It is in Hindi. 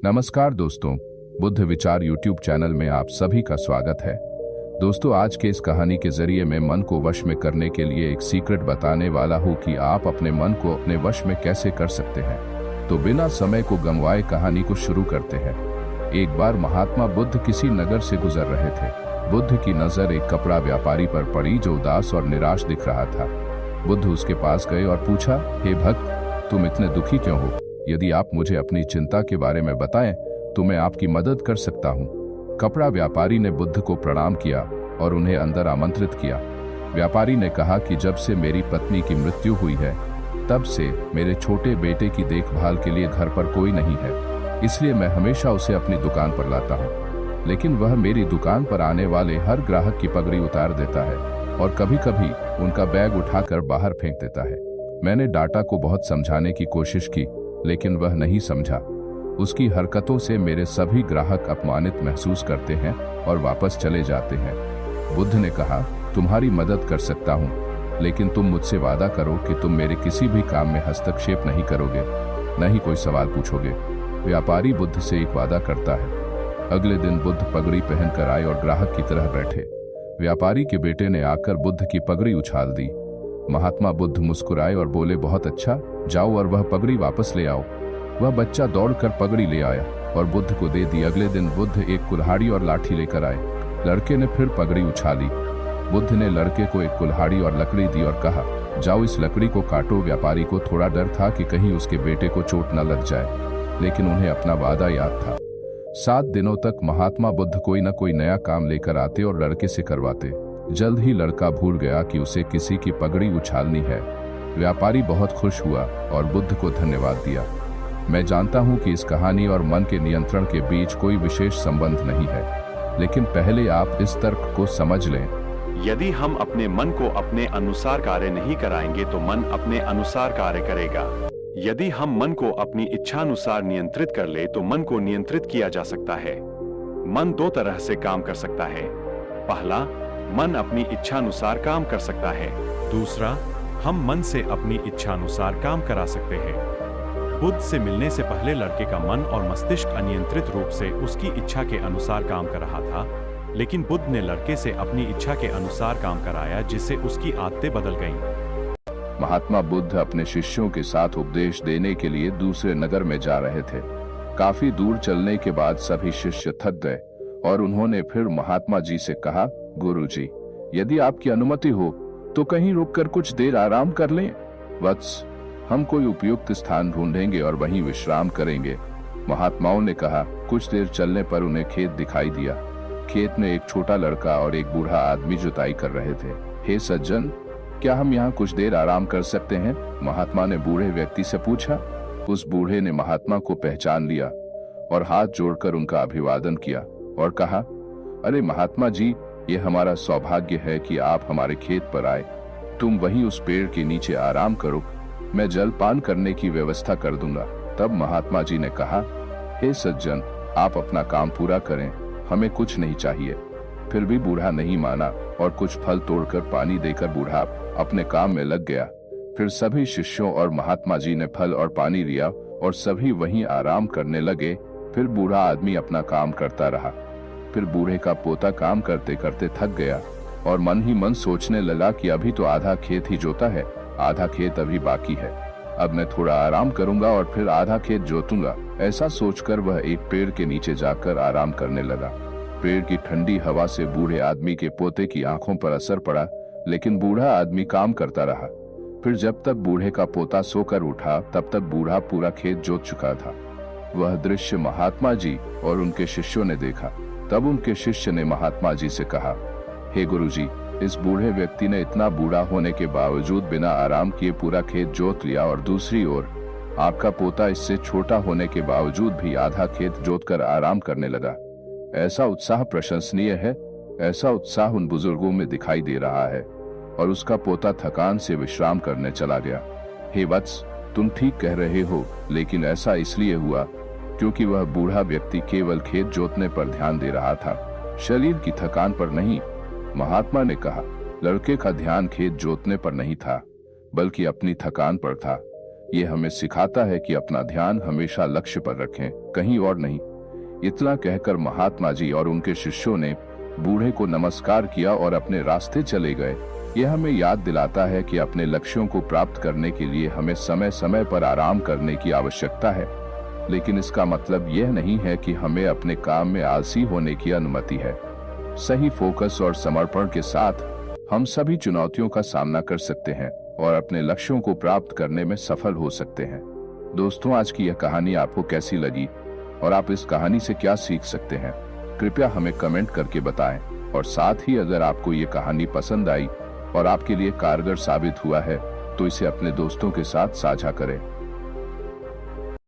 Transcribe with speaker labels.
Speaker 1: नमस्कार दोस्तों, बुद्ध विचार यूट्यूब चैनल में आप सभी का स्वागत है। दोस्तों, आज के इस कहानी के जरिए मैं मन को वश में करने के लिए एक सीक्रेट बताने वाला हूँ कि आप अपने मन को अपने वश में कैसे कर सकते हैं। तो बिना समय को गंवाए कहानी को शुरू करते हैं। एक बार महात्मा बुद्ध किसी नगर से गुजर रहे थे। बुद्ध की नजर एक कपड़ा व्यापारी पर पड़ी जो उदास और निराश दिख रहा था। बुद्ध उसके पास गए और पूछा, हे भक्त, तुम इतने दुखी क्यों हो? यदि आप मुझे अपनी चिंता के बारे में बताएं तो मैं आपकी मदद कर सकता हूं। कपड़ा व्यापारी ने बुद्ध को प्रणाम किया और उन्हें अंदर आमंत्रित किया। व्यापारी ने कहा कि जब से मेरी पत्नी की मृत्यु हुई है तब से मेरे छोटे बेटे की देखभाल के लिए घर पर कोई नहीं है, इसलिए मैं हमेशा उसे अपनी दुकान पर लाता हूँ। लेकिन वह मेरी दुकान पर आने वाले हर ग्राहक की पगड़ी उतार देता है और कभी कभी उनका बैग उठाकर बाहर फेंक देता है। मैंने डाटा को बहुत समझाने की कोशिश की, लेकिन वह नहीं समझा। उसकी हरकतों से मेरे सभी ग्राहक अपमानित महसूस करते हैं और वापस चले जाते हैं। बुद्ध ने कहा, तुम्हारी मदद कर सकता हूँ, लेकिन तुम मुझसे वादा करो कि तुम मेरे किसी भी काम में हस्तक्षेप नहीं करोगे, न ही कोई सवाल पूछोगे। व्यापारी बुद्ध से एक वादा करता है। अगले दिन बुद्ध पगड़ी पहनकर आए और ग्राहक की तरह बैठे। व्यापारी के बेटे ने आकर बुद्ध की पगड़ी उछाल दी। महात्मा बुद्ध मुस्कुराए और बोले, बहुत अच्छा, जाओ और वह पगड़ी वापस ले आओ। वह बच्चा दौड़कर पगड़ी ले आया और बुद्ध को दे दी। अगले दिन बुद्ध एक कुल्हाड़ी और लाठी लेकर आए। लड़के ने फिर पगड़ी उछाली। बुद्ध ने लड़के को एक कुल्हाड़ी और लकड़ी दी और कहा, जाओ इस लकड़ी को काटो। व्यापारी को थोड़ा डर था कि कहीं उसके बेटे को चोट न लग जाए, लेकिन उन्हें अपना वादा याद था। 7 दिनों तक महात्मा बुद्ध कोई न कोई नया काम लेकर आते और लड़के से करवाते। जल्द ही लड़का भूल गया कि उसे किसी की पगड़ी उछालनी है। व्यापारी बहुत खुश हुआ और बुद्ध को धन्यवाद दिया। मैं जानता हूं कि इस कहानी और मन के नियंत्रण के बीच कोई विशेष संबंध नहीं है, लेकिन पहले आप इस तर्क को समझ लें।
Speaker 2: यदि हम अपने मन को अपने अनुसार कार्य नहीं कराएंगे तो मन अपने अनुसार कार्य करेगा। यदि हम मन को अपनी इच्छानुसार नियंत्रित कर ले तो मन को नियंत्रित किया जा सकता है। मन 2 तरह से काम कर सकता है। पहला, मन अपनी इच्छानुसार काम कर सकता है। दूसरा, हम मन से अपनी इच्छानुसार काम करा सकते हैं। बुद्ध से मिलने से पहले लड़के का मन और मस्तिष्क अनियंत्रित रूप से उसकी इच्छा के अनुसार काम कर रहा था, लेकिन बुद्ध ने लड़के से अपनी इच्छा के अनुसार काम कराया, जिससे उसकी आदतें बदल गईं।
Speaker 1: महात्मा बुद्ध अपने शिष्यों के साथ उपदेश देने के लिए दूसरे नगर में जा रहे थे। काफी दूर चलने के बाद सभी शिष्य थक गए और उन्होंने फिर महात्मा जी से कहा, गुरुजी, यदि आपकी अनुमति हो तो कहीं रुककर कुछ देर आराम कर लें। वत्स, हम कोई उपयुक्त स्थान ढूंढेंगे और वहीं विश्राम करेंगे। महात्माओं ने कहा। कुछ देर चलने पर उन्हें खेत दिखाई दिया। खेत में एक छोटा लड़का और एक बूढ़ा आदमी जुताई कर रहे थे। हे सज्जन, क्या हम यहाँ कुछ देर आराम कर सकते हैं? महात्मा ने बूढ़े व्यक्ति से पूछा। उस बूढ़े ने महात्मा को पहचान लिया और हाथ जोड़कर उनका अभिवादन किया और कहा, अरे महात्मा जी, ये हमारा सौभाग्य है कि आप हमारे खेत पर आए। तुम वहीं उस पेड़ के नीचे आराम करो, मैं जलपान करने की व्यवस्था कर दूंगा। तब महात्मा जी ने कहा, हे सज्जन, आप अपना काम पूरा करें, हमें कुछ नहीं चाहिए। फिर भी बूढ़ा नहीं माना और कुछ फल तोड़कर पानी देकर बूढ़ा अपने काम में लग गया। फिर सभी शिष्यों और महात्मा जी ने फल और पानी लिया और सभी वहीं आराम करने लगे। फिर बूढ़ा आदमी अपना काम करता रहा। फिर बूढ़े का पोता काम करते करते थक गया और मन ही मन सोचने लगा कि अभी तो आधा खेत ही जोता है, आधा खेत अभी बाकी है। अब मैं थोड़ा आराम करूंगा और फिर आधा खेत जोतूंगा। ऐसा सोचकर वह एक पेड़ के नीचे जाकर आराम करने लगा। पेड़ की ठंडी हवा से बूढ़े आदमी के पोते की आंखों पर असर पड़ा, लेकिन बूढ़ा आदमी काम करता रहा। फिर जब तक बूढ़े का पोता सोकर उठा तब तक बूढ़ा पूरा खेत जोत चुका था। वह दृश्य महात्मा जी और उनके शिष्यों ने देखा। तब उनके शिष्य ने महात्मा जी से कहा, हे गुरुजी, इस बूढ़े व्यक्ति ने इतना बूढ़ा होने के बावजूद बिना आराम किए पूरा खेत जोत लिया और दूसरी ओर आपका पोता इससे छोटा होने के बावजूद भी आधा खेत जोतकर आराम करने लगा। ऐसा उत्साह प्रशंसनीय है। ऐसा उत्साह उन बुजुर्गों में दिखाई दे रहा है। और उसका पोता थकान से विश्राम करने चला गया। हे वत्स, तुम ठीक कह रहे हो, लेकिन ऐसा इसलिए हुआ क्योंकि वह बूढ़ा व्यक्ति केवल खेत जोतने पर ध्यान दे रहा था, शरीर की थकान पर नहीं। महात्मा ने कहा, लड़के का ध्यान खेत जोतने पर नहीं था, बल्कि अपनी थकान पर था। ये हमें सिखाता है कि अपना ध्यान हमेशा लक्ष्य पर रखें, कहीं और नहीं। इतना कहकर महात्मा जी और उनके शिष्यों ने बूढ़े को नमस्कार किया और अपने रास्ते चले गए। यह हमें याद दिलाता है कि अपने लक्ष्यों को प्राप्त करने के लिए हमें समय समय पर आराम करने की आवश्यकता है, लेकिन इसका मतलब यह नहीं है कि हमें अपने काम में आलसी होने की अनुमति है। सही फोकस और समर्पण के साथ हम सभी चुनौतियों का सामना कर सकते हैं और अपने लक्ष्यों को प्राप्त करने में सफल हो सकते हैं। दोस्तों, आज की यह कहानी आपको कैसी लगी और आप इस कहानी से क्या सीख सकते हैं? कृपया हमें कमेंट करके बताएं और साथ ही अगर आपको ये कहानी पसंद आई और आपके लिए कारगर साबित हुआ है तो इसे अपने दोस्तों के साथ साझा करें।